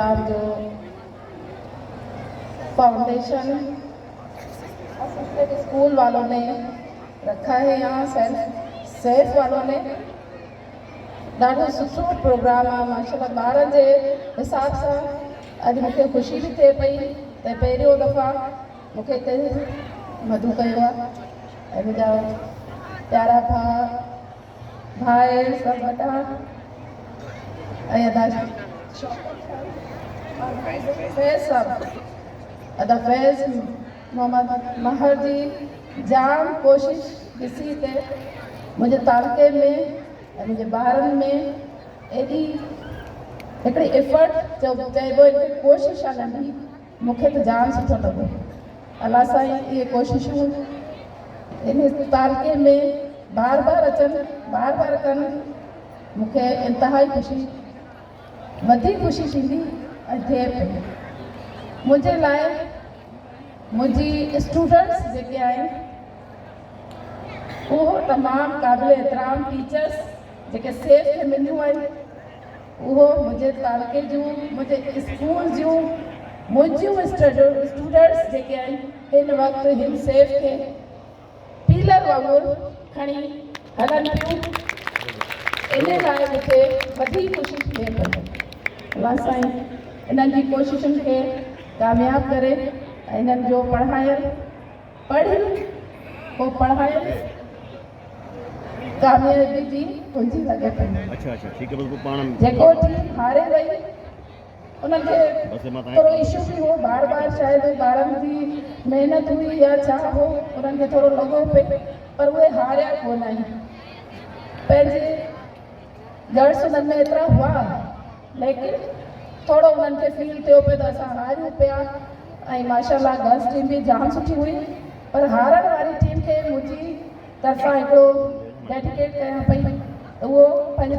जो foundation assistant school वालों ने रखा है, यहाँ सेफ वालों ने ॾाढो सुठो प्रोग्राम आहे माशाल्लाह। ॿारनि जे हिसाब सां अॼु मूंखे ख़ुशी बि थिए पई त पहिरियों दफ़ा मूंखे हिते मधु कयो आहे ऐं मुंहिंजा प्यारा भाई सभु वॾा ऐं फैज़ मोहम्मद महर जी जाम कोशिश ॾिसी ते मुंहिंजे तालके में ऐं मुंहिंजे ॿारनि में एॾी हिकिड़ी एफर्ट चइबो हिकिड़ी कोशिश आहे नंढी, मूंखे त जाम सुठो लॻो। अलाह साईं इहे कोशिशूं इन तालके में बार बार अचनि, बार बार कनि, मूंखे इंतिहाई ख़ुशी वधीक ख़ुशी थींदी ऐं थिए पई। मुंहिंजे लाइ मुंहिंजी स्टूडेंट्स जेके आहिनि उहो तमामु क़ाबिल एतिराम टीचर्स जेके सेफ खे मिलियूं आहिनि, उहो मुंहिंजे तालके जूं मुंहिंजे स्कूल जूं मुंहिंजियूं स्टूडेंट्स जेके आहिनि हिन वक़्तु हिन सेफ खे पीलर वांगुरु खणी हलनि पियूं। इन लाइ मूंखे वधीक ख़ुशी थिए पई। अलाह साईं इन्हनि जी कोशिशुनि खे कामयाबु करे ऐं इन्हनि जो पढ़ायल कामयाबी जी कुंजी लॻे पई। अच्छा ठीक है, बिल्कुल पाण जेको टीम हारे वई उन्हनि खे थोरो इशू बि हो, बार बार शायदि ॿारनि जी महिनत हुई या छा हो, उन्हनि खे थोरो लॻो पए, पर उहे हारिया कोन आहिनि। पंहिंजे गट्स उन्हनि में एतिरा हुआ, लेकिन थोरो उन्हनि खे फील थियो पियो त असां हारियूं पिया। ऐं माशाल्लाह गर्ल्स टीम बि जाम सुठी हुई, पर हारण वारी टीम खे मुंहिंजी तरफ़ां हिकिड़ो डेडिकेट कयां पई त उहो पंहिंजे